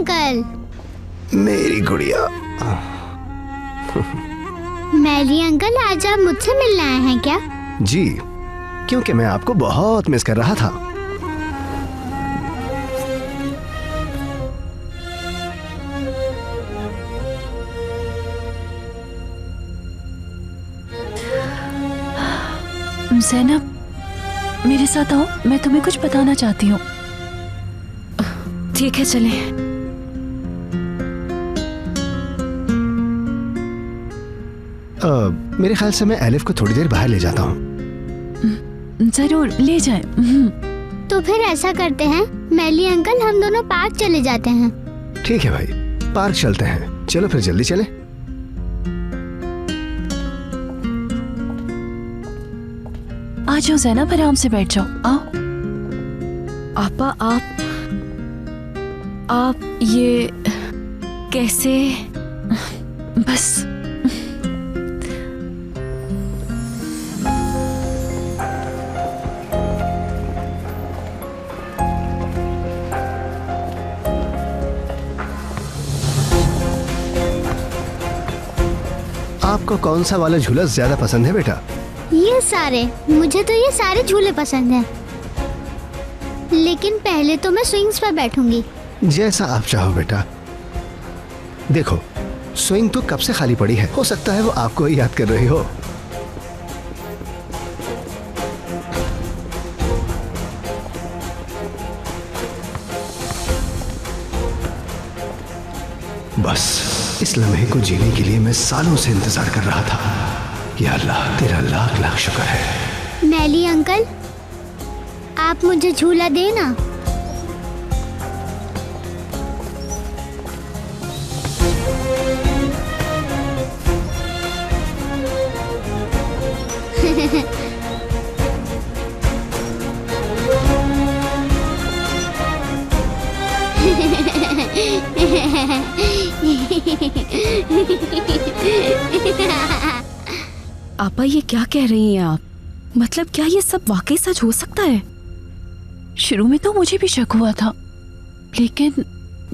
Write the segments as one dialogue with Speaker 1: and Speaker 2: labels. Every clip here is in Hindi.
Speaker 1: अंकल।
Speaker 2: मेरी गुड़िया।
Speaker 1: मैली अंकल, आज आप मुझसे मिलने आए हैं क्या?
Speaker 2: जी, क्योंकि मैं आपको बहुत मिस कर रहा था।
Speaker 3: ज़ैनब, मेरे साथ आओ, मैं तुम्हें कुछ बताना चाहती हूँ।
Speaker 4: ठीक है, चलें।
Speaker 2: मेरे ख्याल से मैं एलिफ को थोड़ी देर बाहर ले जाता हूँ।
Speaker 3: जरूर ले जाएं।
Speaker 1: तो फिर ऐसा करते हैं मैली अंकल, हम दोनों पार्क चले जाते हैं।
Speaker 2: ठीक है भाई, पार्क चलते हैं। चलो फिर जल्दी चलें।
Speaker 3: आ जाओ ज़ैनब, आराम से बैठ जाओ। आओ।
Speaker 4: आपा, आप ये कैसे?
Speaker 3: बस
Speaker 2: आपको कौन सा वाला झूला ज्यादा पसंद है बेटा?
Speaker 1: ये सारे, मुझे तो ये सारे झूले पसंद हैं। लेकिन पहले तो मैं स्विंग्स पर बैठूंगी।
Speaker 2: जैसा आप चाहो बेटा। देखो, स्विंग तो कब से खाली पड़ी है, हो सकता है वो आपको ही याद कर रही हो। बस इस लम्हे को जीने के लिए मैं सालों से इंतजार कर रहा था। या अल्लाह, तेरा लाख लाख शुक्र है।
Speaker 1: मैली अंकल, आप मुझे झूला देना।
Speaker 4: आपा, ये क्या कह रही हैं आप? मतलब क्या ये सब वाकई सच हो सकता है?
Speaker 3: शुरू में तो मुझे भी शक हुआ था, लेकिन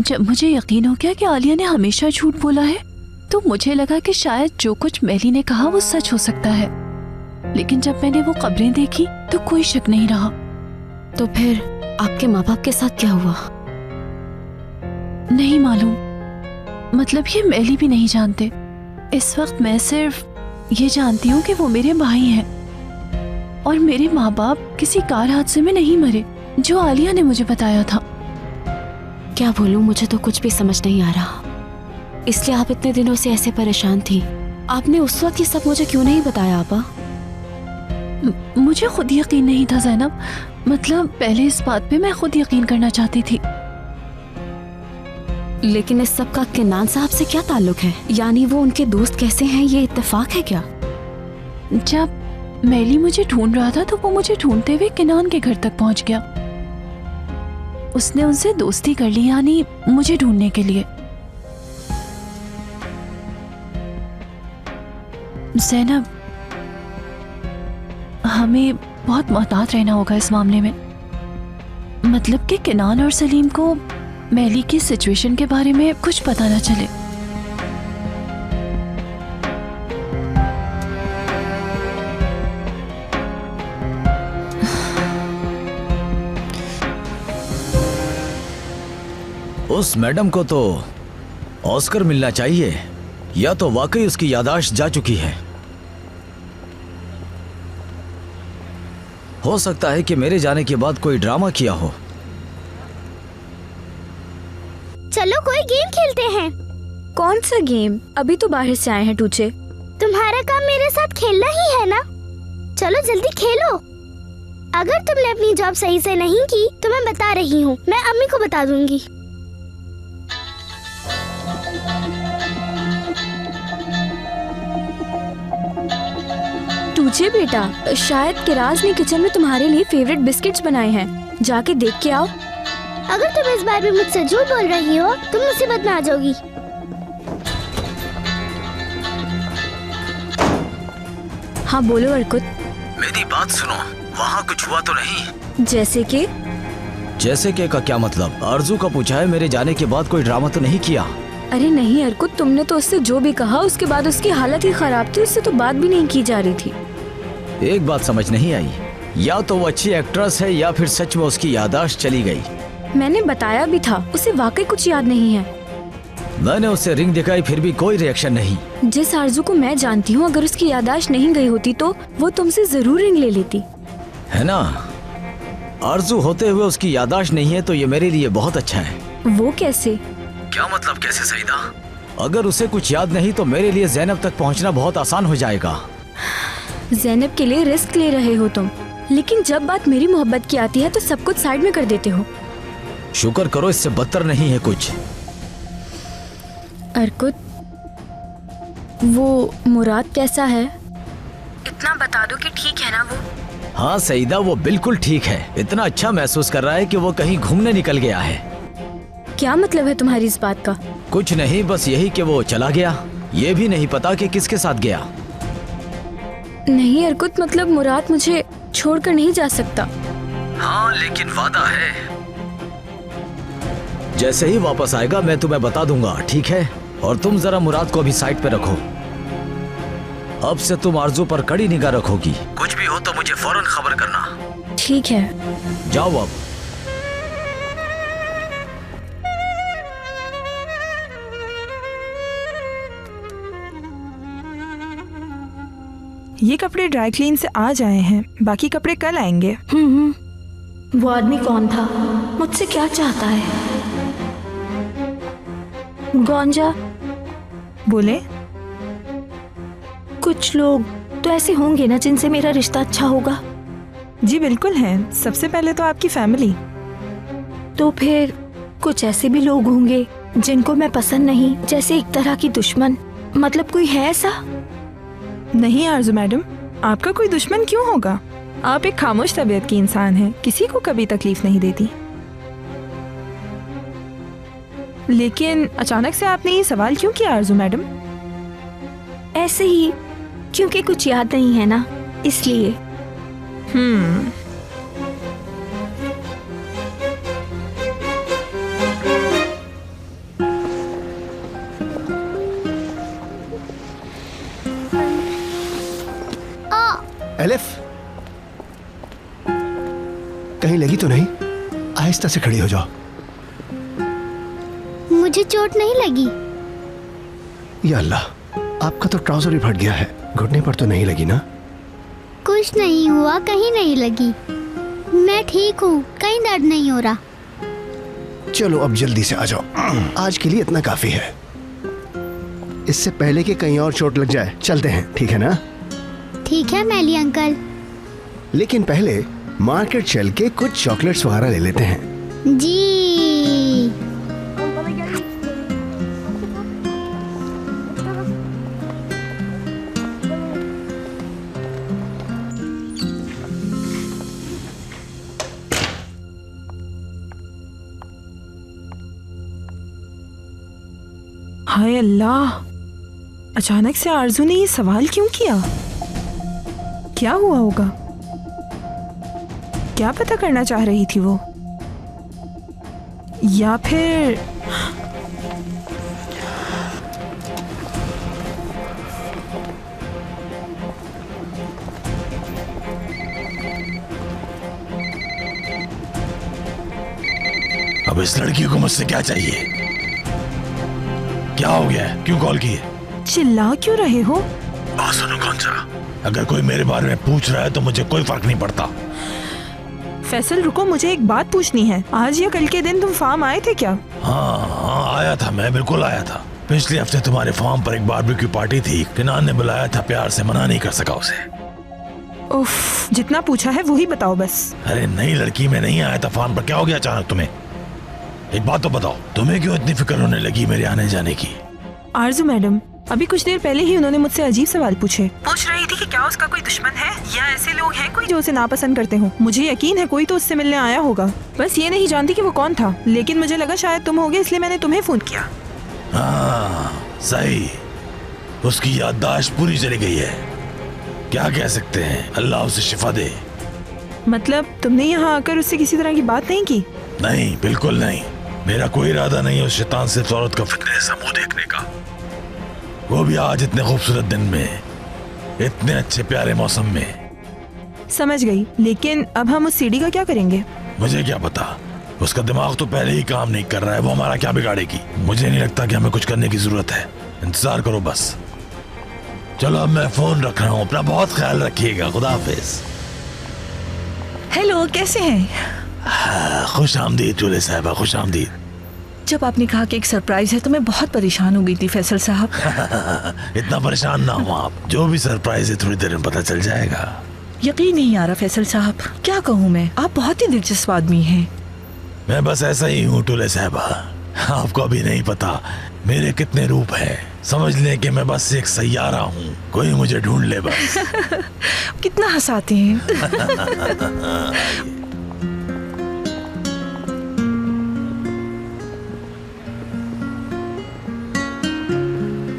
Speaker 3: जब मुझे यकीन हो गया कि आलिया ने हमेशा झूठ बोला है, तो मुझे लगा कि शायद जो कुछ मैली ने कहा वो सच हो सकता है। लेकिन जब मैंने वो कब्रें देखी तो कोई शक नहीं रहा।
Speaker 4: तो फिर आपके माँ बाप के साथ क्या हुआ?
Speaker 3: नहीं मालूम, मतलब ये मैली भी नहीं जानते। इस वक्त मैं सिर्फ ये जानती हूँ कि वो मेरे भाई हैं और मेरे माँ बाप किसी कार हादसे में नहीं मरे, जो आलिया ने मुझे बताया था।
Speaker 4: क्या बोलूं, मुझे तो कुछ भी समझ नहीं आ रहा। इसलिए आप इतने दिनों से ऐसे परेशान थी। आपने उस वक्त ये सब मुझे क्यों नहीं बताया आपा?
Speaker 3: मुझे खुद यकीन नहीं था ज़ैनब। मतलब पहले इस बात पे मैं खुद यकीन करना चाहती थी।
Speaker 4: लेकिन इस सब का किनान साहब से क्या ताल्लुक है? यानी वो उनके दोस्त कैसे हैं, ये इत्तेफाक है क्या?
Speaker 3: जब मैली मुझे ढूंढ रहा था तो वो मुझे ढूंढते हुए किनान के घर तक पहुंच गया। उसने उनसे दोस्ती कर ली, यानी मुझे ढूंढने के लिए। ज़ैनब, हमें बहुत मोहतात रहना होगा इस मामले में। मतलब कि किनान और सलीम को मैली की सिचुएशन के बारे में कुछ पता ना चले।
Speaker 5: उस मैडम को तो ऑस्कर मिलना चाहिए, या तो वाकई उसकी याददाश्त जा चुकी है। हो सकता है कि मेरे जाने के बाद कोई ड्रामा किया हो।
Speaker 1: चलो कोई गेम खेलते हैं।
Speaker 6: कौन सा गेम? अभी तो बाहर से आए हैं टूचे।
Speaker 1: तुम्हारा काम मेरे साथ खेलना ही है ना? चलो जल्दी खेलो। अगर तुमने अपनी जॉब सही से नहीं की तो मैं बता रही हूँ, मैं अम्मी को बता दूंगी।
Speaker 6: टूचे बेटा, शायद किराज ने किचन में तुम्हारे लिए फेवरेट बिस्किट्स बनाए हैं, जाके देख के आओ।
Speaker 1: अगर तुम इस बार भी मुझसे झूठ बोल रही हो तुम मुसीबत में आ जाओगी।
Speaker 6: हाँ बोलो अर्कुत।
Speaker 5: मेरी बात सुनो, वहाँ कुछ हुआ तो नहीं?
Speaker 6: जैसे कि?
Speaker 5: जैसे कि का क्या मतलब? आरजू का पूछा है, मेरे जाने के बाद कोई ड्रामा तो नहीं किया?
Speaker 6: अरे नहीं अर्कुत, तुमने तो उससे जो भी कहा उसके बाद उसकी हालत ही खराब थी, उससे तो बात भी नहीं की जा रही थी।
Speaker 5: एक बात समझ नहीं आई, या तो वो अच्छी एक्ट्रेस है या फिर सच में उसकी याददाश्त चली गई।
Speaker 6: मैंने बताया भी था, उसे वाकई कुछ याद नहीं है।
Speaker 5: मैंने उसे रिंग दिखाई, फिर भी कोई रिएक्शन नहीं।
Speaker 6: जिस आरजू को मैं जानती हूँ, अगर उसकी याददाश्त नहीं गई होती तो वो तुमसे जरूर रिंग ले लेती,
Speaker 5: है ना? आरजू होते हुए उसकी याददाश्त नहीं है तो ये मेरे लिए बहुत अच्छा है।
Speaker 6: वो कैसे?
Speaker 5: क्या मतलब कैसे सईदा? अगर उसे कुछ याद नहीं तो मेरे लिए ज़ैनब तक पहुंचना बहुत आसान हो जाएगा।
Speaker 6: ज़ैनब के लिए रिस्क ले रहे हो तुम, लेकिन जब बात मेरी मोहब्बत की आती है तो सब कुछ साइड में कर देते हो।
Speaker 5: शुक्र करो इससे बदतर नहीं है कुछ।
Speaker 6: अर्कुत, वो मुराद कैसा है? इतना बता दो कि ठीक है ना वो?
Speaker 5: हाँ सईदा, वो बिल्कुल ठीक है। इतना अच्छा महसूस कर रहा है कि वो कहीं घूमने निकल गया है।
Speaker 6: क्या मतलब है तुम्हारी इस बात का?
Speaker 5: कुछ नहीं, बस यही कि वो चला गया। ये भी नहीं पता कि किसके साथ गया।
Speaker 6: नहीं अर्कुत, मतलब मुराद मुझे छोड़कर नहीं जा सकता।
Speaker 5: हाँ लेकिन वादा है। जैसे ही वापस आएगा मैं तुम्हें बता दूंगा, ठीक है? और तुम जरा मुराद को भी साइड पे रखो। अब से तुम आरजू पर कड़ी निगाह रखोगी। कुछ भी हो तो मुझे फौरन खबर करना।
Speaker 6: ठीक है,
Speaker 5: जाओ अब।
Speaker 7: ये कपड़े ड्राई क्लीन से आज आए हैं, बाकी कपड़े कल आएंगे।
Speaker 4: वो आदमी कौन था? मुझसे क्या चाहता है? गौंजा,
Speaker 7: बोले?
Speaker 4: कुछ लोग तो ऐसे होंगे ना जिनसे मेरा रिश्ता अच्छा होगा।
Speaker 7: जी बिल्कुल है। सबसे पहले तो आपकी फैमिली।
Speaker 4: तो फिर कुछ ऐसे भी लोग होंगे जिनको मैं पसंद नहीं, जैसे एक तरह की दुश्मन। मतलब कोई है ऐसा?
Speaker 7: नहीं आरजू मैडम, आपका कोई दुश्मन क्यों होगा? आप एक खामोश तबीयत की इंसान हैं, किसी को कभी तकलीफ नहीं देती। लेकिन अचानक से आपने ये सवाल क्यों किया आरजू मैडम?
Speaker 4: ऐसे ही, क्योंकि कुछ याद नहीं है ना, इसलिए।
Speaker 2: एलिफ, कहीं लगी तो नहीं? आहिस्ता से खड़ी हो जाओ।
Speaker 1: मुझे चोट नहीं लगी।
Speaker 2: या अल्लाह, आपका तो ट्राउजर ही फट गया है। घुटने पर तो नहीं लगी ना?
Speaker 1: कुछ नहीं हुआ, कहीं नहीं लगी। मैं ठीक हूँ, कहीं दर्द नहीं हो रहा।
Speaker 2: चलो अब जल्दी से आ जाओ, आज के लिए इतना काफी है। इससे पहले कि कहीं और चोट लग जाए, चलते हैं, ठीक है ना?
Speaker 1: ठीक है मैली अंकल।
Speaker 2: लेकिन पहले मार्केट चल के कुछ चॉकलेट्स वगैरह ले लेते हैं।
Speaker 1: जी।
Speaker 7: हाय अल्लाह, अचानक से आरजू ने ये सवाल क्यों किया? क्या हुआ होगा? क्या पता करना चाह रही थी वो? या फिर
Speaker 8: अब इस लड़की को मुझसे क्या चाहिए? क्या हो गया? क्यों कॉल की?
Speaker 7: चिल्ला क्यों रहे हो?
Speaker 8: बात सुनो कौन-सा, अगर कोई मेरे बारे में पूछ रहा है तो मुझे कोई फर्क नहीं पड़ता।
Speaker 7: फैसल रुको, मुझे एक बात पूछनी है। आज या कल के दिन तुम फार्म आए थे क्या?
Speaker 8: हाँ आया था, मैं बिल्कुल आया था। पिछले हफ्ते तुम्हारे फार्म पर एक बारबेक्यू पार्टी थी। किनान ने बुलाया था, प्यार से मना नहीं कर सका उसे।
Speaker 7: उफ, जितना पूछा है वही बताओ बस।
Speaker 8: अरे नई लड़की में नहीं आया था फार्म पर, क्या हो गया अचानक तुम्हें? एक बात तो बताओ, तुम्हें क्यों इतनी फिक्र होने लगी मेरे आने जाने की?
Speaker 7: आरजू मैडम, अभी कुछ देर पहले ही उन्होंने मुझसे अजीब सवाल पूछे। पूछ रही थी कि क्या उसका कोई दुश्मन है या ऐसे लोग हैं कोई जो उसे नापसंद करते हो। मुझे यकीन है कोई तो उससे मिलने आया होगा, बस ये नहीं जानती कि वो कौन था। लेकिन मुझे लगा शायद तुम होगे, इसलिए मैंने तुम्हें फोन किया।
Speaker 8: हाँ सही, उसकी याददाश्त पूरी चली गई है। क्या कह सकते हैं, अल्लाह उसे शिफा दे।
Speaker 7: मतलब तुमने यहाँ आकर उससे किसी तरह की बात नहीं की?
Speaker 8: नहीं, बिल्कुल नहीं। मेरा कोई इरादा नहीं है उस शैतान से औरत का फिटनेस मुंह देखने का, वो भी आज इतने खूबसूरत दिन में, इतने अच्छे प्यारे मौसम में।
Speaker 7: समझ गई, लेकिन अब हम उस सीढ़ी का क्या करेंगे?
Speaker 8: मुझे क्या पता, उसका दिमाग तो पहले ही काम नहीं कर रहा है, वो हमारा क्या बिगाड़ेगी। मुझे नहीं लगता कि हमें कुछ करने की जरूरत है, इंतजार करो बस। चलो अब मैं फोन रख रहा हूँ, अपना बहुत ख्याल रखिएगा, खुदा हाफिज।
Speaker 9: हेलो, कैसे हैं?
Speaker 8: खुश आमदीद जूले साहबा, खुश आमदीद।
Speaker 9: जब आपने कहा कि एक सरप्राइज है तो मैं बहुत परेशान हो गई थी फैसल साहब।
Speaker 8: इतना परेशान ना हो आप, जो भी सरप्राइज है थोड़ी देर में पता चल जाएगा।
Speaker 9: यकीन नहीं आ रहा फैसल साहब, क्या कहूँ मैं, आप बहुत ही दिलचस्प आदमी हैं।
Speaker 8: मैं बस ऐसा ही हूँ टूले साहबा, आपको अभी नहीं पता मेरे कितने रूप हैं। समझ लें कि मैं बस एक सैयारा हूँ, कोई मुझे ढूंढ ले बस।
Speaker 9: कितना हंसाते हैं।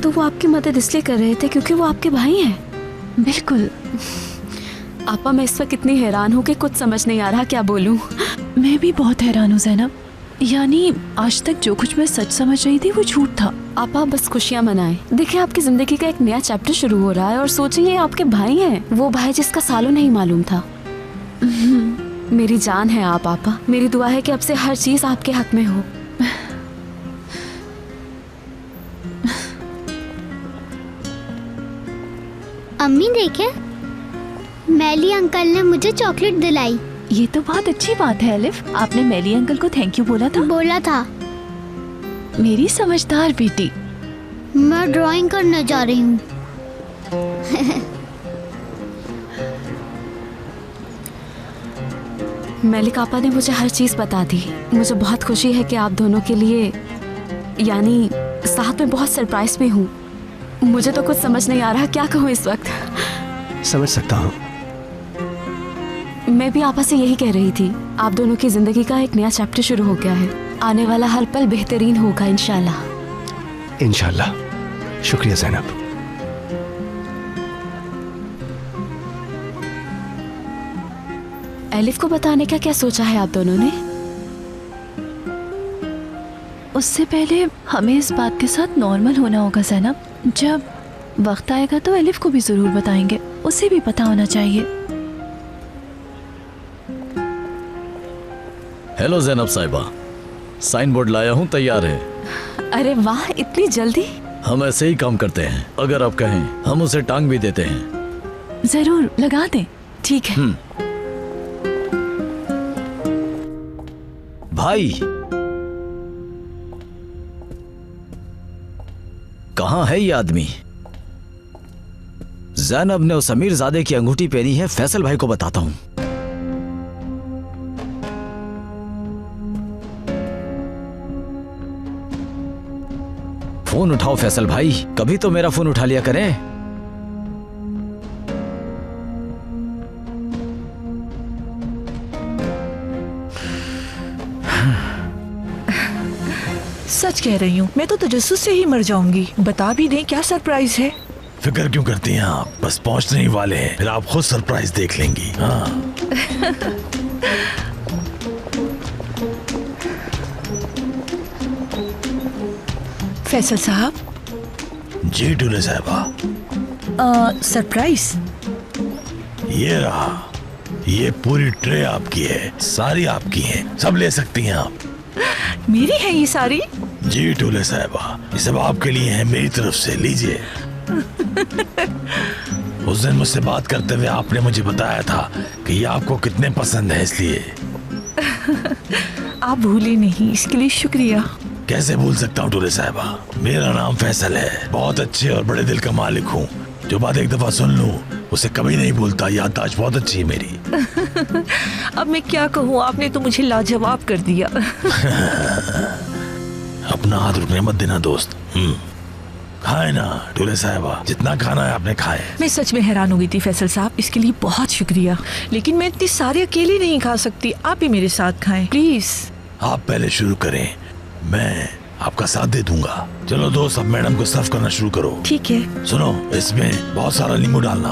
Speaker 4: तो वो आपकी मदद इसलिए कर रहे थे क्योंकि वो आपके भाई हैं?
Speaker 3: बिल्कुल।
Speaker 4: आपा, मैं इस वक्त इतनी हैरान हूँ कि कुछ समझ नहीं आ रहा क्या बोलूँ।
Speaker 3: मैं भी बहुत हैरान हूँ ज़ैनब, यानी आज तक जो कुछ मैं सच समझ रही थी वो झूठ था।
Speaker 4: आपा बस खुशियाँ मनाएं। देखिए आपकी जिंदगी का एक नया चैप्टर शुरू हो रहा है और सोचिए आपके भाई हैं, वो भाई जिसका सालों नहीं मालूम था। मेरी जान है आप आपा, मेरी दुआ है कि अब से हर चीज आपके हक में हो।
Speaker 1: अम्मी देखे, मैली अंकल ने मुझे चॉकलेट दिलाई।
Speaker 3: ये तो बहुत अच्छी बात है एलिफ, आपने मेली अंकल को थैंक यू बोला था? मेरी समझदार बेटी।
Speaker 1: मैं ड्राइंग करने जा रही हूँ।
Speaker 4: मेलिक आपा ने मुझे हर चीज बता दी। मुझे बहुत खुशी है कि आप दोनों के लिए, यानी साथ में बहुत सरप्राइज में हूँ। मुझे तो कुछ समझ नहीं आ रहा क्या कहूँ इस वक्त।
Speaker 2: समझ सकता हूँ।
Speaker 4: मैं भी आपा से यही कह रही थी, आप दोनों की जिंदगी का एक नया चैप्टर शुरू हो गया है। आने वाला हर पल बेहतरीन होगा इंशाल्लाह।
Speaker 2: इंशाल्लाह। शुक्रिया ज़ैनब।
Speaker 4: एलिफ को बताने का क्या सोचा है आप दोनों ने?
Speaker 3: उससे पहले हमें इस बात के साथ नॉर्मल होना होगा ज़ैनब। जब वक्त आएगा तो एलिफ को भी जरूर बताएंगे, उसे भी पता होना चाहिए।
Speaker 5: हेलो ज़ैनब साहिबा, साइन बोर्ड लाया हूँ, तैयार है।
Speaker 4: अरे वाह, इतनी जल्दी?
Speaker 5: हम ऐसे ही काम करते हैं, अगर आप कहें हम उसे टांग भी देते हैं।
Speaker 3: जरूर लगा दें।
Speaker 4: ठीक है।
Speaker 5: भाई कहाँ है ये आदमी? ज़ैनब ने उस अमीर ज़ादे की अंगूठी पहनी है, फैसल भाई को बताता हूँ। फोन उठाओ फैसल भाई, कभी तो मेरा फोन उठा लिया करें।
Speaker 9: सच कह रही हूँ, मैं तो तजस्सुस से ही मर जाऊंगी। बता भी दें क्या सरप्राइज है?
Speaker 8: फिक्र क्यों करती हैं आप, बस पहुंचने ही वाले हैं, फिर आप खुद सरप्राइज देख लेंगी। हाँ।
Speaker 9: फैसल साहब।
Speaker 8: जी टूले साहबा।
Speaker 9: सरप्राइज
Speaker 8: ये रहा, ये पूरी ट्रे आपकी है, सारी आपकी है, सब ले सकती हैं आप।
Speaker 9: मेरी है ये सारी?
Speaker 8: जी टूले साहबा, ये सब आपके लिए है मेरी तरफ से, लीजिए। उस दिन मुझसे बात करते हुए आपने मुझे बताया था कि ये आपको कितने पसंद है, इसलिए।
Speaker 9: आप भूले नहीं, इसके लिए शुक्रिया।
Speaker 8: कैसे भूल सकता हूँ टूले साहबा, मेरा नाम फैसल है, बहुत अच्छे और बड़े दिल का मालिक हूँ। जो बात एक दफा सुन लूँ उसे कभी नहीं भूलता, याददाश्त बहुत अच्छी है मेरी।
Speaker 9: अब मैं क्या कहूँ, आपने तो मुझे लाजवाब कर दिया।
Speaker 8: अपना हाथ रुकने मत देना दोस्त। खाए ना टूले साहबा, जितना खाना है आपने खाए।
Speaker 9: मैं सच में हैरान हो गई थी फैसल साहब, इसके लिए बहुत शुक्रिया। लेकिन मैं इतनी सारी अकेली नहीं खा सकती, आप ही मेरे साथ खाएं प्लीज।
Speaker 8: आप पहले शुरू करें, मैं आपका साथ दे दूंगा। चलो दोस्त, अब मैडम को सर्व करना शुरू करो।
Speaker 9: ठीक है।
Speaker 8: सुनो, इसमें बहुत सारा नींबू डालना।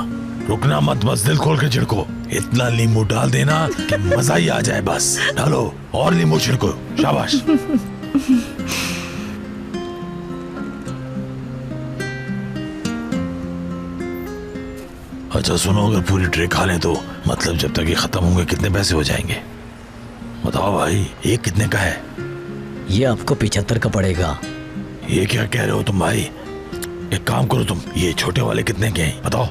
Speaker 8: रुकना मत, बस दिल खोल के छिड़को। इतना नींबू डाल देना कि मजा ही आ जाए। बस डालो और नींबू छिड़को। शाबाश। अच्छा सुनो, अगर पूरी ट्रे खा लें तो मतलब जब तक ये खत्म होंगे कितने पैसे हो जाएंगे? बताओ भाई, ये कितने का है?
Speaker 5: ये आपको 75 का पड़ेगा।
Speaker 8: ये क्या कह रहे हो तुम भाई? एक काम करो तुम, ये छोटे वाले कितने के हैं बताओ?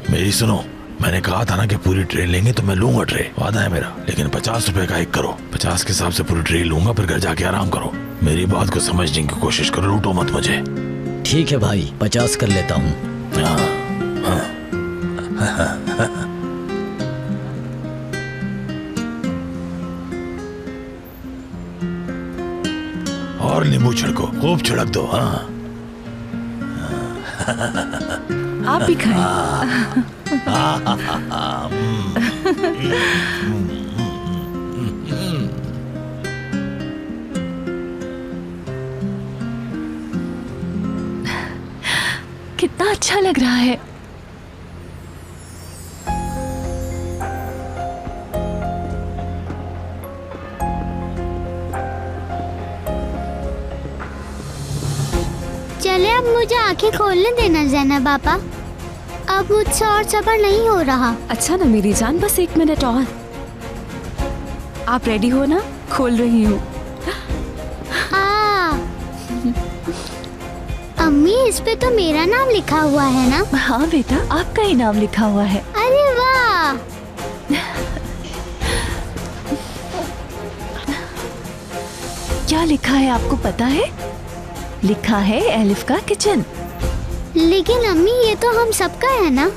Speaker 8: मेरी सुनो, मैंने कहा था ना कि पूरी ट्रे लेंगे तो मैं लूंगा ट्रे, वादा है मेरा। लेकिन 50 रुपए का एक करो। 50 के हिसाब से पूरी ट्रे लूंगा, फिर घर जाके आराम करो। मेरी बात को समझने की कोशिश करो, लूटो मत मुझे।
Speaker 5: ठीक है भाई, 50 कर लेता हूँ।
Speaker 8: और नींबू छिड़को, खूब छिड़क दो। हाँ
Speaker 9: आप भी खाएं।
Speaker 3: कितना अच्छा लग रहा है।
Speaker 1: चले अब मुझे आंखें खोलने देना ज़ैनब पापा। अब मुझसे और सब्र नहीं हो रहा।
Speaker 4: अच्छा ना मेरी जान, बस 1 मिनट और। आप रेडी हो ना? खोल रही हूँ।
Speaker 1: अम्मी, इस पे तो मेरा नाम लिखा हुआ है ना?
Speaker 3: हाँ बेटा, आपका ही नाम लिखा हुआ है।
Speaker 1: अरे वाह!
Speaker 3: क्या लिखा है आपको पता है? लिखा है एलिफ का किचन।
Speaker 1: लेकिन अम्मी, ये तो हम सबका है ना?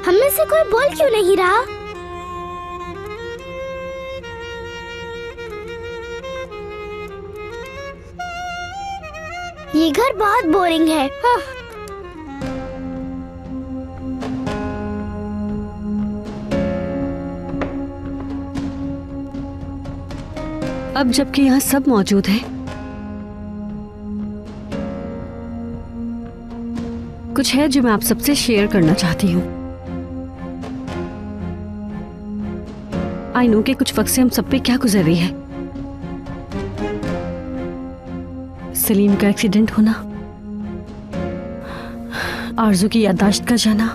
Speaker 1: हम में से कोई बोल क्यों नहीं रहा? ये घर बहुत बोरिंग है। हाँ।
Speaker 10: अब जबकि यहाँ सब मौजूद हैं, कुछ है जो मैं आप सबसे शेयर करना चाहती हूँ। आई नो कि कुछ वक्त से हम सब पे क्या गुजर रही है। सलीम का एक्सीडेंट होना, आरजू की याददाश्त का जाना।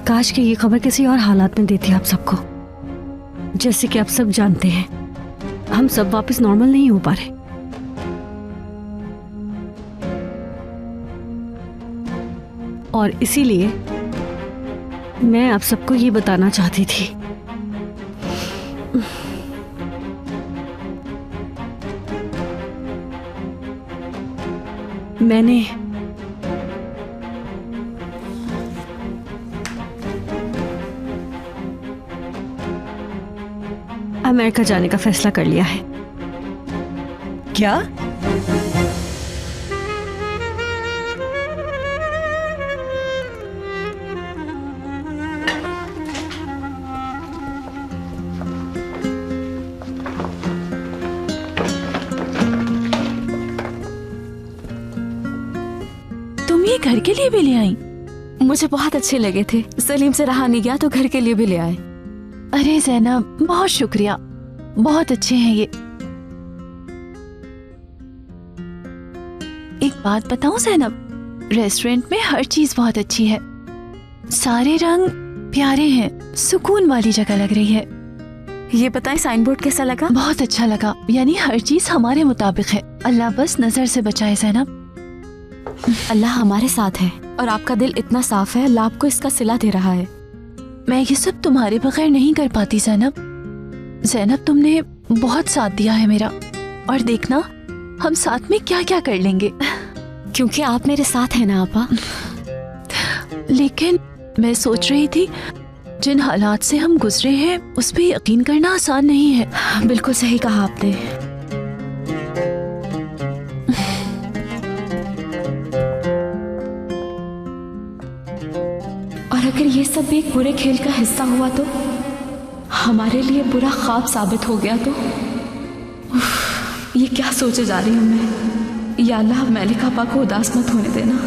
Speaker 10: काश कि ये खबर किसी और हालात में देती आप सबको। जैसे कि आप सब जानते हैं, हम सब वापस नॉर्मल नहीं हो पा रहे। और इसीलिए मैं आप सबको ये बताना चाहती थी। मैंने अमेरिका जाने का फैसला कर लिया है।
Speaker 9: क्या?
Speaker 3: तुम ये घर के लिए भी ले आई?
Speaker 4: मुझे बहुत अच्छे लगे थे, सलीम से रहा नहीं गया तो घर के लिए भी ले आए।
Speaker 3: अरे ज़ैनब, बहुत शुक्रिया, बहुत अच्छे हैं ये। एक बात बताऊं ज़ैनब, रेस्टोरेंट में हर चीज बहुत अच्छी है। सारे रंग प्यारे हैं, सुकून वाली जगह लग रही है।
Speaker 4: ये बताएं साइन बोर्ड कैसा लगा?
Speaker 3: बहुत अच्छा लगा, यानी हर चीज हमारे मुताबिक है। अल्लाह बस नजर से बचाए ज़ैनब।
Speaker 4: अल्लाह हमारे साथ है और आपका दिल इतना साफ है, अल्लाह आपको इसका सिला दे रहा है।
Speaker 3: मैं ये सब तुम्हारे बगैर नहीं कर पाती ज़ैनब। ज़ैनब तुमने बहुत साथ दिया है मेरा, और देखना हम साथ में क्या क्या कर लेंगे।
Speaker 4: क्योंकि आप मेरे साथ हैं ना आपा।
Speaker 3: लेकिन मैं सोच रही थी जिन हालात से हम गुजरे हैं उस पे यकीन करना आसान नहीं है।
Speaker 4: बिल्कुल सही कहा आपने। और अगर ये सब भी एक बुरे खेल का हिस्सा हुआ तो, हमारे लिए बुरा ख्वाब साबित हो गया तो, ये क्या सोचे जा रही हूँ मैं। या अल्लाह मलिक आपा को उदास मत होने देना।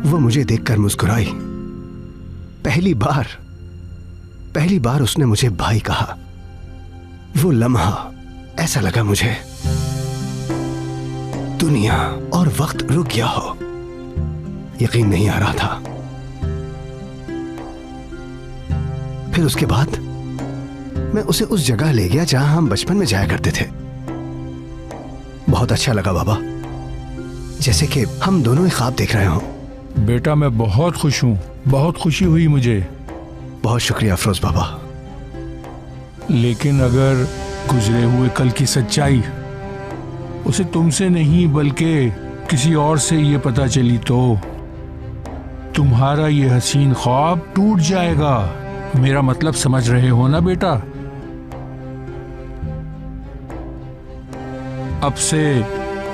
Speaker 2: वो मुझे देखकर मुस्कुराई। पहली बार उसने मुझे भाई कहा। वो लम्हा ऐसा लगा मुझे दुनिया और वक्त रुक गया हो। यकीन नहीं आ रहा था। फिर उसके बाद मैं उसे उस जगह ले गया जहां हम बचपन में जाया करते थे। बहुत अच्छा लगा बाबा, जैसे कि हम दोनों ही ख्वाब देख रहे हों।
Speaker 11: बेटा मैं बहुत खुश हूँ, बहुत खुशी हुई मुझे।
Speaker 2: बहुत शुक्रिया अफरोज बाबा।
Speaker 11: लेकिन अगर गुजरे हुए कल की सच्चाई उसे तुमसे नहीं बल्कि किसी और से ये पता चली तो तुम्हारा ये हसीन ख्वाब टूट जाएगा। मेरा मतलब समझ रहे हो ना बेटा? अब से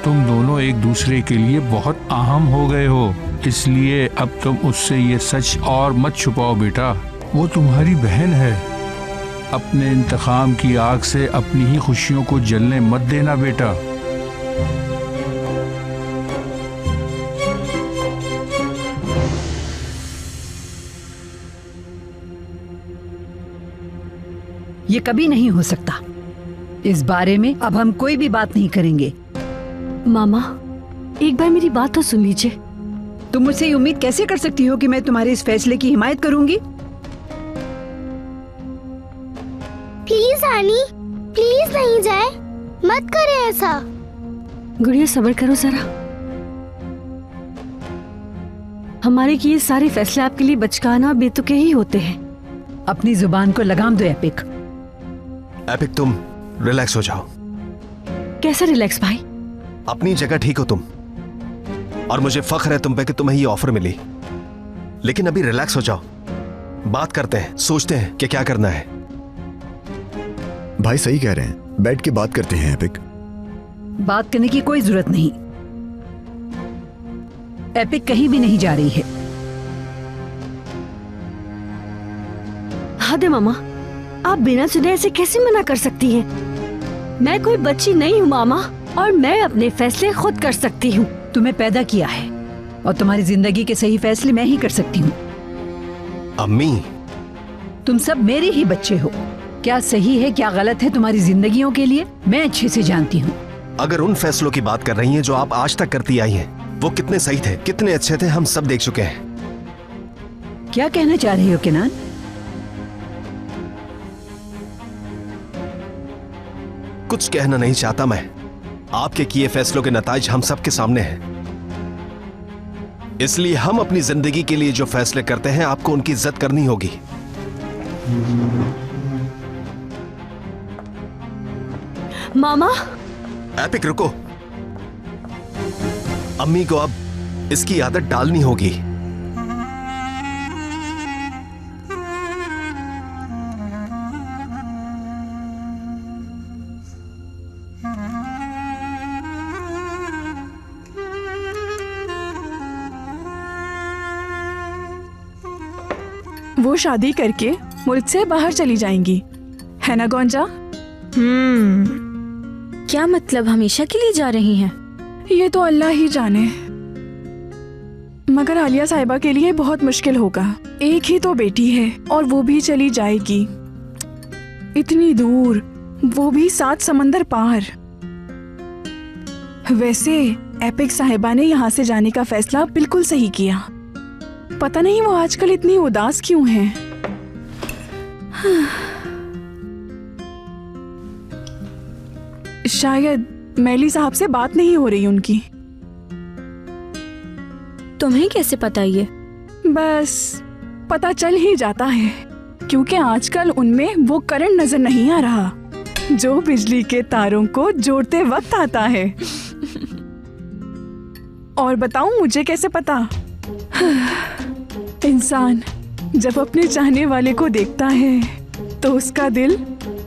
Speaker 11: तुम दोनों एक दूसरे के लिए बहुत अहम हो गए हो, इसलिए अब तुम उससे ये सच और मत छुपाओ बेटा। वो तुम्हारी बहन है। अपने इंतकाम की आग से अपनी ही खुशियों को जलने मत देना बेटा।
Speaker 12: ये कभी नहीं हो सकता। इस बारे में अब हम कोई भी बात नहीं करेंगे।
Speaker 10: मामा, एक बार मेरी बात तो सुन लीजिए।
Speaker 12: तुम मुझसे ये उम्मीद कैसे कर सकती हो कि मैं तुम्हारे इस फैसले की हिमायत करूंगी?
Speaker 1: प्लीज आनी, प्लीज नहीं जाए, मत करे ऐसा।
Speaker 10: गुड़िया सब्र करो जरा। हमारे किए सारे फैसले आपके लिए बचकाना और बेतुके ही होते हैं।
Speaker 12: अपनी जुबान को लगाम दो एपिक।
Speaker 2: एपिक तुम रिलैक्स हो जाओ।
Speaker 10: कैसा रिलैक्स भाई?
Speaker 2: अपनी जगह ठीक हो तुम, और मुझे फख्र है तुम पे कि तुम्हें ये ऑफर मिली। लेकिन अभी रिलैक्स हो जाओ, बात करते हैं, सोचते हैं कि क्या करना है।
Speaker 13: भाई सही कह रहे हैं, बैठ के बात करते हैं एपिक।
Speaker 12: बात करने की कोई जरूरत नहीं। एपिक कहीं भी नहीं जा रही है।
Speaker 10: हद है मामा, आप बिना सुने ऐसे कैसे मना कर सकती हैं? मैं कोई बच्ची नहीं हूँ मामा, और मैं अपने फैसले खुद कर सकती हूँ।
Speaker 12: तुम्हें पैदा किया है और तुम्हारी जिंदगी के सही फैसले मैं ही कर सकती हूँ।
Speaker 2: अम्मी,
Speaker 12: तुम सब मेरे ही बच्चे हो। क्या सही है क्या गलत है तुम्हारी जिंदगियों के लिए मैं अच्छे से जानती हूँ।
Speaker 2: अगर उन फैसलों की बात कर रही हैं जो आप आज तक करती आई हैं, वो कितने सही थे, कितने अच्छे थे, हम सब देख चुके हैं।
Speaker 12: क्या कहना चाह रही हो किनान?
Speaker 2: कुछ कहना नहीं चाहता मैं। आपके किए फैसलों के नताइज हम सब के सामने हैं। इसलिए हम अपनी जिंदगी के लिए जो फैसले करते हैं आपको उनकी इज्जत करनी होगी।
Speaker 10: मामा,
Speaker 2: एपिक रुको। अम्मी को अब इसकी आदत डालनी होगी।
Speaker 14: वो शादी करके मुल्क से बाहर चली जाएंगी, है ना गोंजा?
Speaker 6: क्या मतलब हमेशा के लिए जा रही हैं?
Speaker 14: ये तो अल्लाह ही जाने, मगर आलिया साहिबा के लिए बहुत मुश्किल होगा। एक ही तो बेटी है और वो भी चली जाएगी इतनी दूर, वो भी 7 समंदर पार। वैसे एपिक साहिबा ने यहाँ से जाने का फैसला बिल्कुल सही किया। पता नहीं वो आजकल इतनी उदास क्यों हैं। शायद मैली साहब से बात नहीं हो रही उनकी।
Speaker 6: तुम्हें कैसे पता ये?
Speaker 14: बस पता चल ही जाता है, क्योंकि आजकल उनमें वो करंट नजर नहीं आ रहा जो बिजली के तारों को जोड़ते वक्त आता है। और बताऊं मुझे कैसे पता? इंसान जब अपने चाहने वाले को देखता है तो उसका दिल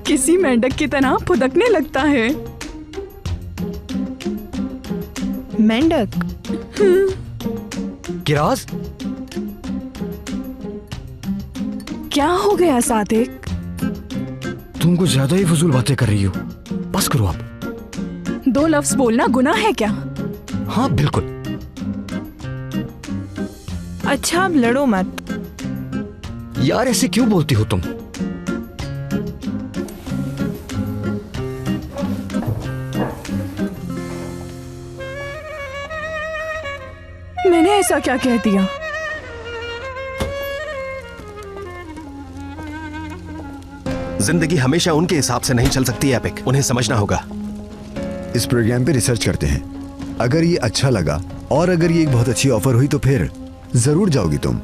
Speaker 14: किसी मेंढक की तरह फुदकने लगता है।
Speaker 7: मेंढक?
Speaker 2: किराज,
Speaker 14: क्या हो गया सादिक?
Speaker 2: तुम कुछ ज्यादा ही फजूल बातें कर रही हो। बस करो आप।
Speaker 14: 2 लफ्ज बोलना गुनाह है क्या?
Speaker 2: हाँ बिल्कुल।
Speaker 7: अच्छा अब लड़ो मत।
Speaker 2: यार ऐसे क्यों बोलती हो तुम?
Speaker 14: मैंने ऐसा क्या कह दिया?
Speaker 15: जिंदगी हमेशा उनके हिसाब से नहीं चल सकती एपिक, उन्हें समझना होगा।
Speaker 13: इस प्रोग्राम पे रिसर्च करते हैं। अगर ये अच्छा लगा और अगर ये एक बहुत अच्छी ऑफर हुई तो फिर जरूर जाओगी तुम।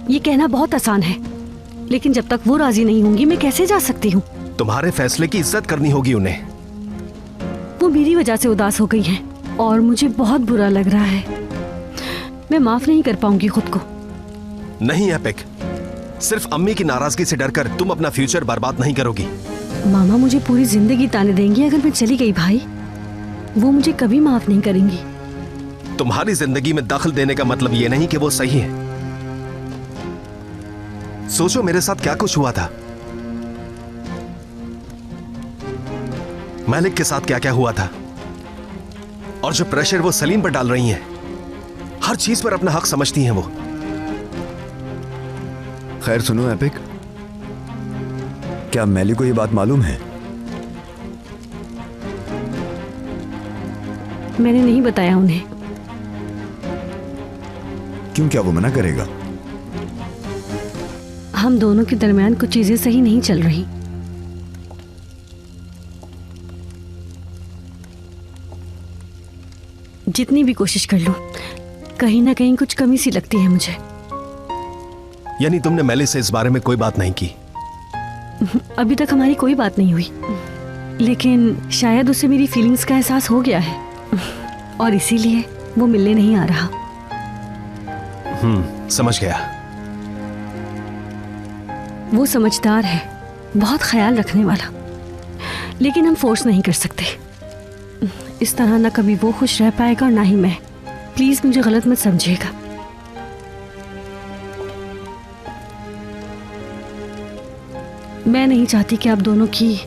Speaker 10: ये कहना बहुत आसान है, लेकिन जब तक वो राजी नहीं होंगी मैं कैसे जा सकती हूँ?
Speaker 15: तुम्हारे फैसले की इज्जत करनी होगी उन्हें।
Speaker 10: वो मेरी वजह से उदास हो गई हैं और मुझे बहुत बुरा लग रहा है। मैं माफ नहीं कर पाऊंगी खुद को।
Speaker 15: नहीं एपिक, सिर्फ अम्मी की नाराजगी से डरकर तुम अपना फ्यूचर बर्बाद नहीं करोगी।
Speaker 10: मामा मुझे पूरी जिंदगी ताने देंगी अगर मैं चली गई भाई। वो मुझे कभी माफ नहीं करेंगी।
Speaker 15: तुम्हारी जिंदगी में दखल देने का मतलब ये नहीं कि वो सही है। सोचो मेरे साथ क्या कुछ हुआ था, मालिक के साथ क्या क्या हुआ था, और जो प्रेशर वो सलीम पर डाल रही हैं। हर चीज पर अपना हक समझती हैं वो।
Speaker 13: खैर सुनो एपिक, क्या मैली को ये बात मालूम है?
Speaker 10: मैंने नहीं बताया उन्हें।
Speaker 13: क्यों, क्या वो मना करेगा?
Speaker 10: हम दोनों के दरमियान कुछ चीजें सही नहीं चल रही। जितनी भी कोशिश कर लूं, कहीं ना कहीं कुछ कमी सी लगती है मुझे।
Speaker 15: यानी तुमने मैली से इस बारे में कोई बात नहीं की?
Speaker 10: अभी तक हमारी कोई बात नहीं हुई, लेकिन शायद उसे मेरी फीलिंग्स का एहसास हो गया है और इसीलिए वो मिलने नहीं आ रहा।
Speaker 15: समझ गया।
Speaker 10: वो समझदार है, बहुत ख्याल रखने वाला, लेकिन हम फोर्स नहीं कर सकते। इस तरह ना कभी वो खुश रह पाएगा और ना ही मैं। प्लीज मुझे गलत मत समझिएगा। मैं नहीं चाहती कि आप दोनों की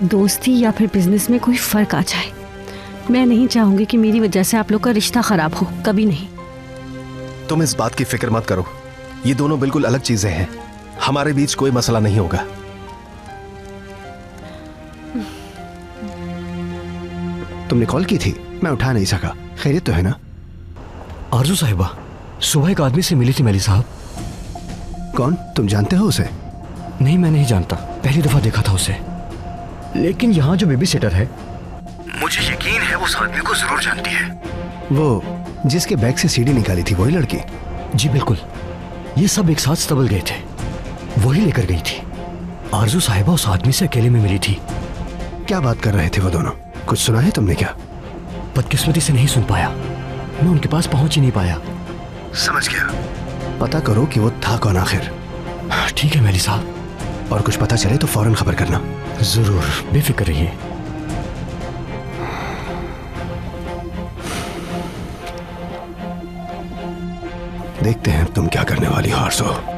Speaker 10: दोस्ती या फिर बिजनेस में कोई फर्क आ जाए। मैं नहीं चाहूंगी कि मेरी वजह से आप लोग का रिश्ता खराब हो, कभी नहीं।
Speaker 15: तुम इस बात की फिक्र मत करो, ये दोनों बिल्कुल अलग चीजें हैं। हमारे बीच कोई मसला नहीं होगा।
Speaker 2: तुमने कॉल की थी, मैं उठा नहीं सका। खैरियत तो है ना?
Speaker 16: आरजू साहिबा सुबह एक आदमी से मिली थी मैली साहब।
Speaker 2: कौन? तुम जानते हो उसे?
Speaker 16: नहीं, मैं नहीं जानता, पहली दफा देखा था उसे। लेकिन यहाँ जो बेबी सिटर है,
Speaker 2: मुझे यकीन है उस आदमी को जरूर जानती है। वो जिसके बैग से सीडी निकाली थी, वही लड़की?
Speaker 16: जी बिल्कुल। ये सब एक साथ स्तबल गए थे, वही लेकर गई थी। आरजू साहिबा उस आदमी से अकेले में मिली थी।
Speaker 2: क्या बात कर रहे थे वो दोनों? कुछ सुना है तुमने क्या?
Speaker 16: बदकिस्मती से नहीं सुन पाया, मैं उनके पास पहुंच ही नहीं पाया।
Speaker 2: समझ गया। पता करो कि वो था कौन आखिर।
Speaker 16: ठीक है मैली साहब।
Speaker 2: और कुछ पता चले तो फौरन खबर करना।
Speaker 16: जरूर, बेफिक्र रहिए।
Speaker 2: देखते हैं तुम क्या करने वाली हो आरज़ू।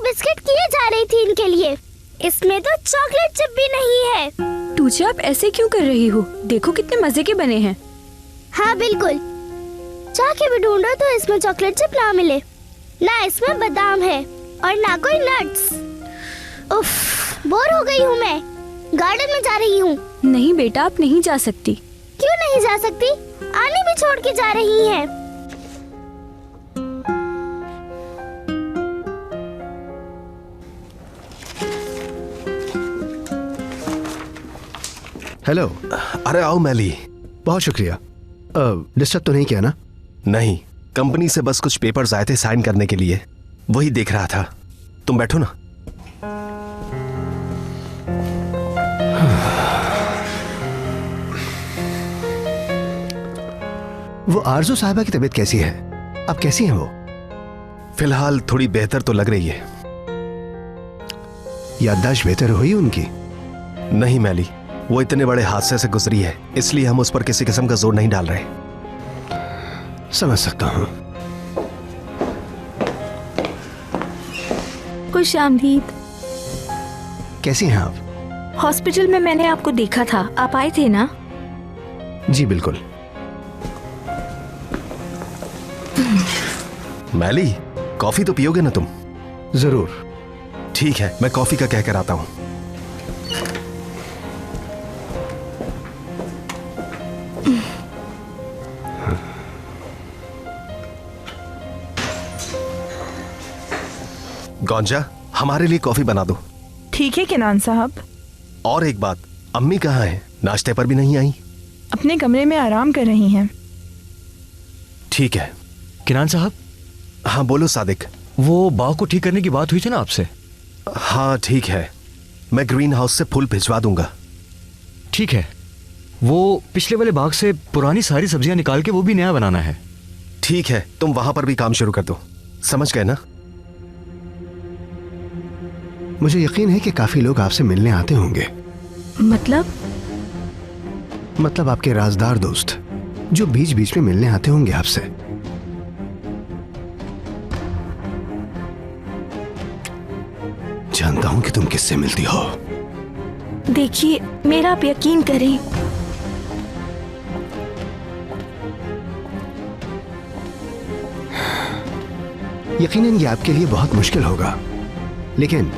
Speaker 1: बिस्किट किए जा रही थी इनके लिए। इसमें तो चॉकलेट चिप भी नहीं है।
Speaker 6: टूचे आप ऐसे क्यों कर रही हो? देखो कितने मजे के बने हैं।
Speaker 1: हाँ बिल्कुल, चाह के भी ढूंढो तो इसमें चॉकलेट चिप ना मिले। ना इसमें बादाम है और ना कोई नट्स। उफ, बोर हो गई हूँ मैं। गार्डन में जा रही हूँ।
Speaker 6: नहीं बेटा, आप नहीं जा सकती।
Speaker 1: क्यों नहीं जा सकती? आने भी छोड़ के जा रही है।
Speaker 2: हेलो।
Speaker 15: अरे आओ मैली।
Speaker 2: बहुत शुक्रिया। डिस्टर्ब तो नहीं किया ना?
Speaker 15: नहीं, कंपनी से बस कुछ पेपर्स आए थे साइन करने के लिए, वही देख रहा था। तुम बैठो ना।
Speaker 2: वो आरजू साहिबा की तबीयत कैसी है? अब कैसी हैं वो?
Speaker 15: फिलहाल थोड़ी बेहतर तो लग रही है।
Speaker 2: याददाश्त बेहतर हुई उनकी?
Speaker 15: नहीं मैली, वो इतने बड़े हादसे से गुजरी है, इसलिए हम उस पर किसी किस्म का जोर नहीं डाल रहे।
Speaker 2: समझ सकता हूँ।
Speaker 6: खुश आमदीद।
Speaker 2: कैसी हैं आप?
Speaker 6: हॉस्पिटल में मैंने आपको देखा था, आप आए थे ना?
Speaker 2: जी बिल्कुल।
Speaker 15: मैली, कॉफी तो पियोगे ना तुम?
Speaker 2: जरूर।
Speaker 15: ठीक है, मैं कॉफी का कहकर आता हूँ। गौंजा, हमारे लिए कॉफी बना दो।
Speaker 7: ठीक है किनान साहब।
Speaker 15: और एक बात, अम्मी कहाँ है? नाश्ते पर भी नहीं आई।
Speaker 7: अपने कमरे में आराम कर रही हैं।
Speaker 15: ठीक है।
Speaker 16: किनान साहब।
Speaker 15: हाँ बोलो सादिक।
Speaker 16: वो बाग को ठीक करने की बात हुई थी ना आपसे?
Speaker 15: हाँ ठीक है, मैं ग्रीन हाउस से फूल भिजवा दूंगा।
Speaker 16: ठीक है, वो पिछले वाले बाग से पुरानी सारी सब्जियां निकाल के वो भी नया बनाना है।
Speaker 15: ठीक है, तुम वहां पर भी काम शुरू कर दो। समझ गए ना?
Speaker 2: मुझे यकीन है कि काफी लोग आपसे मिलने आते होंगे। मतलब आपके राजदार दोस्त जो बीच बीच में मिलने आते होंगे आपसे। जानता हूं कि तुम किससे मिलती हो।
Speaker 6: देखिए, मेरा आप यकीन करें,
Speaker 2: यकीनन ये आपके लिए बहुत मुश्किल होगा, लेकिन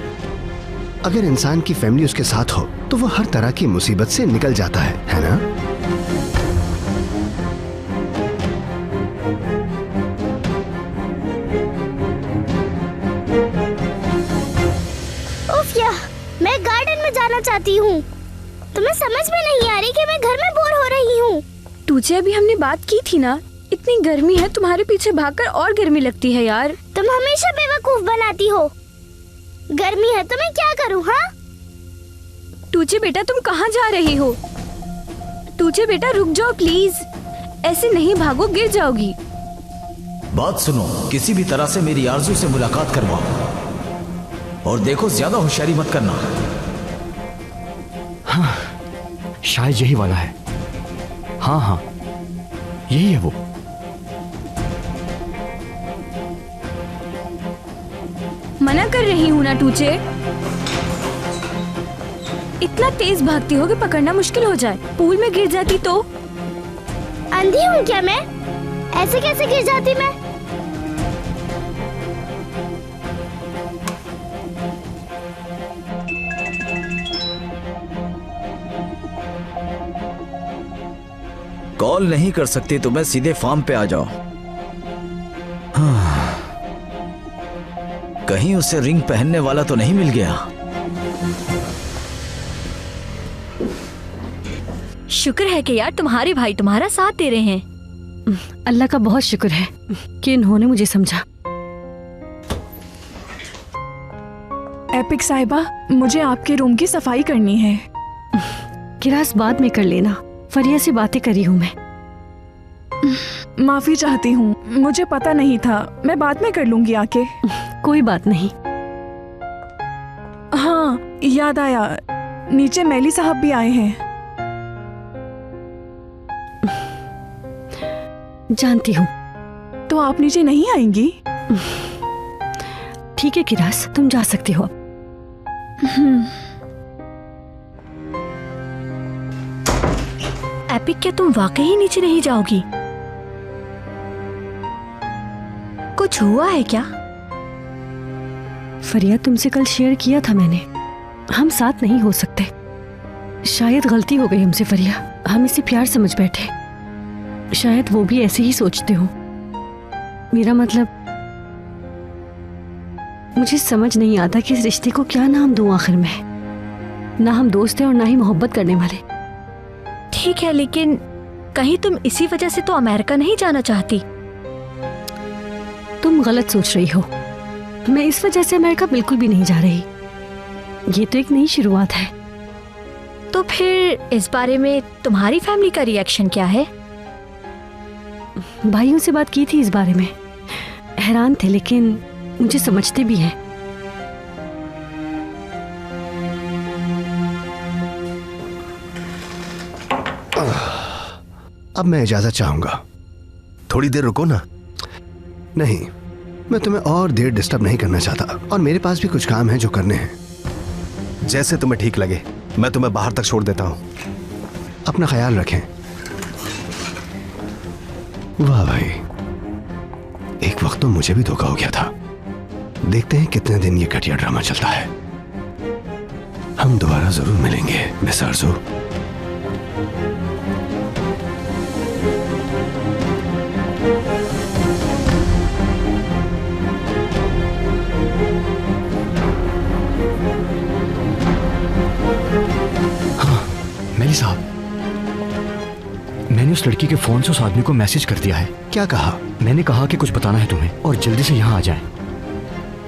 Speaker 2: अगर इंसान की फैमिली उसके साथ हो तो वो हर तरह की मुसीबत से निकल जाता है ना?
Speaker 1: उफ या, मैं गार्डन में जाना चाहती हूँ। तुम्हें समझ में नहीं आ रही कि मैं घर में बोर हो रही हूँ।
Speaker 6: तुझे अभी हमने बात की थी ना, इतनी गर्मी है, तुम्हारे पीछे भागकर और गर्मी लगती है यार।
Speaker 1: तुम हमेशा बेवकूफ बनाती हो। गर्मी है तो मैं क्या करूँ? हाँ
Speaker 6: तुझे बेटा, तुम कहाँ जा रही हो? तुझे बेटा रुक जाओ प्लीज, ऐसे नहीं भागो, गिर जाओगी।
Speaker 5: बात सुनो, किसी भी तरह से मेरी आरजू से मुलाकात करवाओ और देखो ज्यादा होशियारी मत करना।
Speaker 16: हाँ, शायद यही वाला है। हाँ हाँ, यही है वो।
Speaker 6: मना कर रही हूँ ना तुझे। इतना तेज भागती हो कि पकड़ना मुश्किल हो जाए। पूल में गिर जाती तो?
Speaker 1: अंधी हूँ क्या मैं? ऐसे कैसे गिर जाती मैं?
Speaker 5: कॉल नहीं कर सकती तो मैं सीधे फार्म पे आ जाओ। हाँ। कहीं उसे रिंग पहनने वाला तो नहीं मिल गया?
Speaker 6: शुक्र है कि यार तुम्हारे भाई तुम्हारा साथ दे रहे हैं।
Speaker 10: अल्लाह का बहुत शुक्र है कि इन्होंने मुझे समझा।
Speaker 14: एपिक साहिबा, मुझे आपके रूम की सफाई करनी है।
Speaker 10: किरास बाद में कर लेना, फरिया से बातें करी हूँ मैं।
Speaker 14: माफी चाहती हूँ, मुझे पता नहीं था, मैं बाद में कर लूंगी आके।
Speaker 10: कोई बात नहीं।
Speaker 14: हाँ याद आया, नीचे मैली साहब भी आए हैं।
Speaker 10: जानती हूँ।
Speaker 14: तो आप नीचे नहीं आएंगी?
Speaker 10: ठीक है किरास, तुम जा सकती हो।
Speaker 6: एपिक, क्या तुम वाकई नीचे नहीं जाओगी? कुछ हुआ है क्या?
Speaker 10: फरिया, तुमसे कल शेयर किया था मैंने, हम साथ नहीं हो सकते। शायद गलती हो गई हमसे फरिया, हम इसे प्यार समझ बैठे। शायद वो भी ऐसे ही सोचते हो। मेरा मतलब, मुझे समझ नहीं आता कि इस रिश्ते को क्या नाम दूं आखिर में। ना हम दोस्त हैं और ना ही मोहब्बत करने वाले।
Speaker 6: ठीक है, लेकिन कहीं तुम इसी वजह से तो अमेरिका नहीं जाना चाहती?
Speaker 10: तुम गलत सोच रही हो। मैं इस वजह से अमेरिका बिल्कुल भी नहीं जा रही। ये तो एक नई शुरुआत है।
Speaker 6: तो फिर इस बारे में तुम्हारी फैमिली का रिएक्शन क्या है?
Speaker 10: भाइयों से बात की थी इस बारे में, हैरान थे, लेकिन मुझे समझते भी हैं।
Speaker 2: अब मैं इजाजत चाहूंगा।
Speaker 15: थोड़ी देर रुको ना।
Speaker 2: नहीं, मैं तुम्हें और देर डिस्टर्ब नहीं करना चाहता, और मेरे पास भी कुछ काम है जो करने हैं।
Speaker 15: जैसे तुम्हें ठीक लगे, मैं तुम्हें बाहर तक छोड़ देता हूं।
Speaker 2: अपना ख्याल रखें। वाह भाई, एक वक्त तो मुझे भी धोखा हो गया था। देखते हैं कितने दिन ये घटिया ड्रामा चलता है। हम दोबारा जरूर मिलेंगे मिस आरज़ू।
Speaker 16: मेली साहब, मैंने उस लड़की के फोन से उस आदमी को मैसेज कर दिया है।
Speaker 2: क्या कहा?
Speaker 16: मैंने कहा कि कुछ बताना है तुम्हें और जल्दी से यहाँ आ जाएं।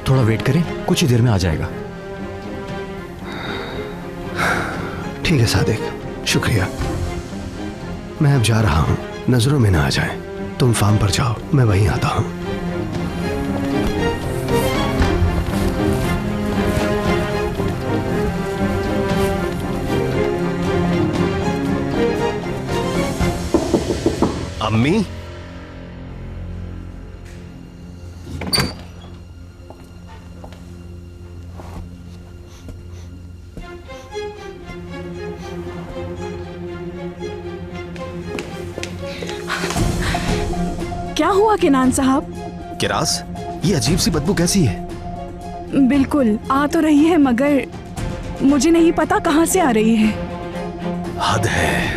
Speaker 16: थोड़ा वेट करें, कुछ ही देर में आ जाएगा।
Speaker 2: ठीक है सादिक, शुक्रिया। मैं अब जा रहा हूँ, नजरों में ना आ जाए। तुम फार्म पर जाओ, मैं वहीं आता हूँ।
Speaker 15: अम्मी,
Speaker 14: क्या हुआ किनान साहब?
Speaker 15: किरास, ये अजीब सी बदबू कैसी है?
Speaker 14: बिल्कुल आ तो रही है, मगर मुझे नहीं पता कहां से आ रही है।
Speaker 15: हद है।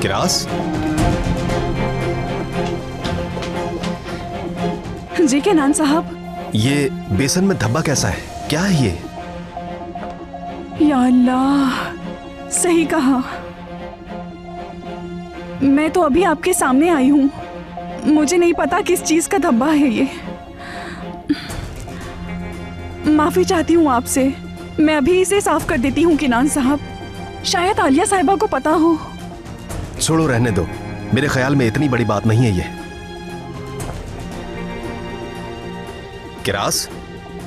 Speaker 15: किरास,
Speaker 14: जी किनान साहब।
Speaker 15: ये बेसन में धब्बा कैसा है? क्या है ये?
Speaker 14: या अल्लाह, सही कहा। मैं तो अभी आपके सामने आई हूँ। मुझे नहीं पता किस चीज का धब्बा है ये। माफी चाहती हूँ आपसे। मैं अभी इसे साफ कर देती हूँ किनान साहब। शायद आलिया साहिबा को पता हो।
Speaker 15: छोड़ो, रहने दो। मेरे ख्याल में इतनी बड़ी बात नहीं है ये। किरास,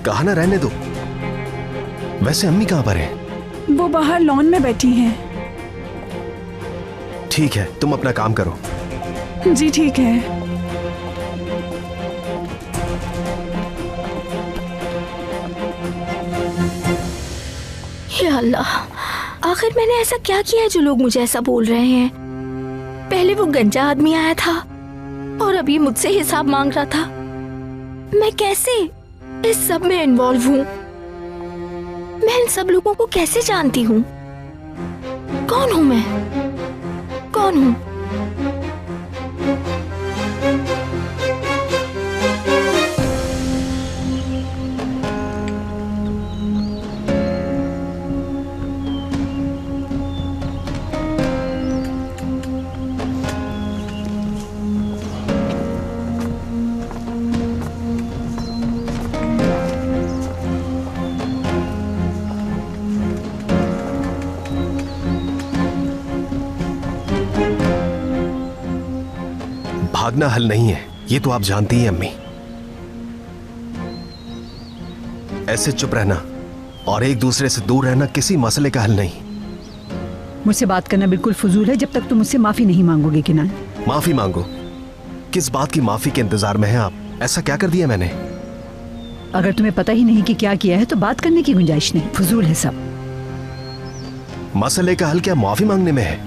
Speaker 15: कहा ना रहने दो। वैसे अम्मी कहाँ पर है?
Speaker 14: वो बाहर लॉन में बैठी हैं।
Speaker 15: ठीक है, तुम अपना काम करो।
Speaker 14: जी ठीक है।
Speaker 6: या अल्लाह, आखिर मैंने ऐसा क्या किया है जो लोग मुझे ऐसा बोल रहे हैं? पहले वो गंजा आदमी आया था और अब ये मुझसे हिसाब मांग रहा था। मैं कैसे इस सब में इन्वॉल्व हूँ? मैं इन सब लोगों को कैसे जानती हूँ? कौन हूँ मैं? कौन हूँ?
Speaker 15: भागना हल नहीं है, ये तो आप जानती हैं अम्मी। ऐसे चुप रहना और एक दूसरे से दूर रहना किसी मसले का हल नहीं।
Speaker 12: मुझसे बात करना बिल्कुल फजूल है जब तक तुम मुझसे माफी नहीं मांगोगे किनान।
Speaker 15: माफी मांगो? किस बात की माफी के इंतजार में है आप? ऐसा क्या कर दिया मैंने?
Speaker 12: अगर तुम्हें पता ही नहीं कि क्या किया है तो बात करने की गुंजाइश नहीं, फजूल है सब।
Speaker 15: मसले का हल क्या माफी मांगने में है?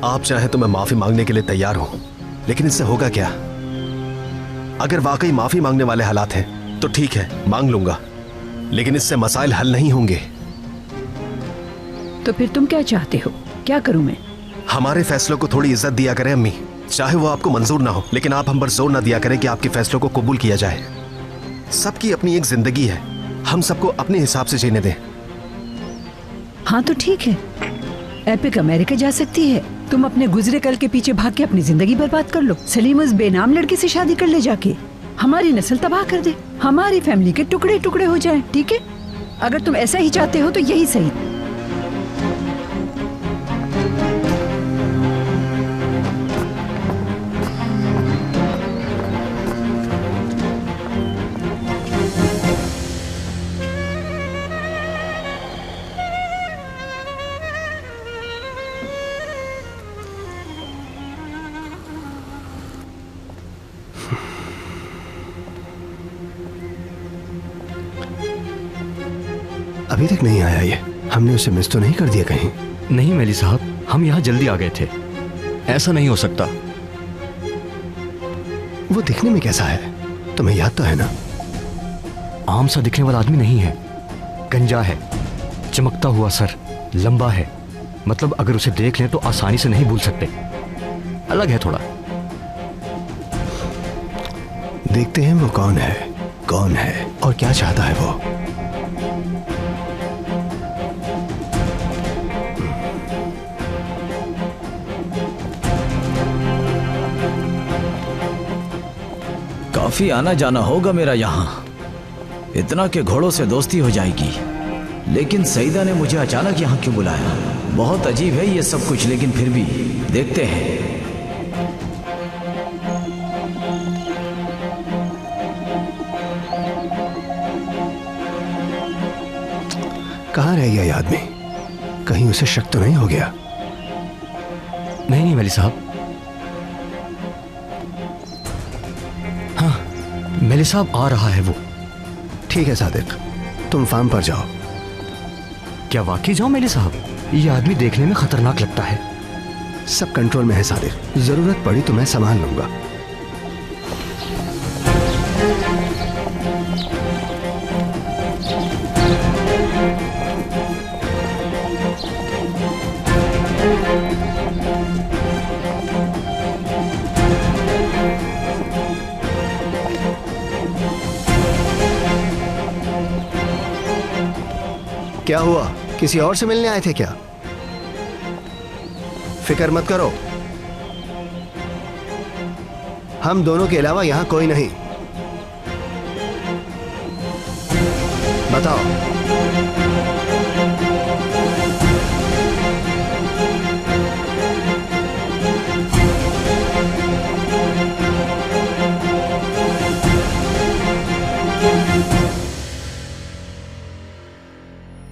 Speaker 15: आप चाहे तो मैं माफी मांगने के लिए तैयार हूं, लेकिन इससे होगा क्या? अगर वाकई माफी मांगने वाले हालात हैं तो ठीक है, मांग लूंगा, लेकिन इससे मसाइल हल नहीं होंगे।
Speaker 12: तो फिर तुम क्या चाहते हो? क्या करूं मैं?
Speaker 15: हमारे फैसलों को थोड़ी इज्जत दिया करें अम्मी, चाहे वो आपको मंजूर ना हो, लेकिन आप हम पर जोर ना दिया करें कि आपके फैसलों को कबूल किया जाए। सबकी अपनी एक जिंदगी है, हम सबको अपने हिसाब से जीने दें।
Speaker 12: हाँ तो ठीक है, एपिक अमेरिका जा सकती है, तुम अपने गुजरे कल के पीछे भाग के अपनी जिंदगी बर्बाद कर लो। सलीम उस बेनाम लड़के से शादी कर ले जाके, हमारी नस्ल तबाह कर दे, हमारी फैमिली के टुकड़े टुकड़े हो जाएं, ठीक है? अगर तुम ऐसा ही चाहते हो तो यही सही।
Speaker 2: अभी तक नहीं आया ये। हमने उसे मिस तो नहीं कर दिया कहीं?
Speaker 16: नहीं मेली साहब, हम यहाँ जल्दी आ गए थे, ऐसा नहीं हो सकता।
Speaker 2: वो दिखने में कैसा है, तुम्हें याद तो है ना?
Speaker 16: आम सा दिखने वाला आदमी नहीं है, गंजा है, चमकता हुआ सर, लंबा है, मतलब अगर उसे देख लें तो आसानी से नहीं भूल सकते। अलग है थोड़ा।
Speaker 2: देखते हैं वो कौन है और क्या चाहता है वो।
Speaker 5: काफी आना जाना होगा मेरा यहाँ, इतना के घोड़ों से दोस्ती हो जाएगी। लेकिन सईदा ने मुझे अचानक यहाँ क्यों बुलाया? बहुत अजीब है ये सब कुछ, लेकिन फिर भी देखते हैं।
Speaker 2: कहाँ रह गया ये आदमी? कहीं उसे शक तो नहीं हो गया?
Speaker 16: नहीं मेली साहब। मेले साहब आ रहा है वो।
Speaker 2: ठीक है सादिक, तुम फार्म पर जाओ।
Speaker 16: क्या वाकई जाओ मेले साहब? ये आदमी देखने में खतरनाक लगता है।
Speaker 2: सब कंट्रोल में है सादिक, जरूरत पड़ी तो मैं संभाल लूंगा। क्या हुआ? किसी और से मिलने आए थे क्या? फिक्र मत करो, हम दोनों के अलावा यहां कोई नहीं। बताओ।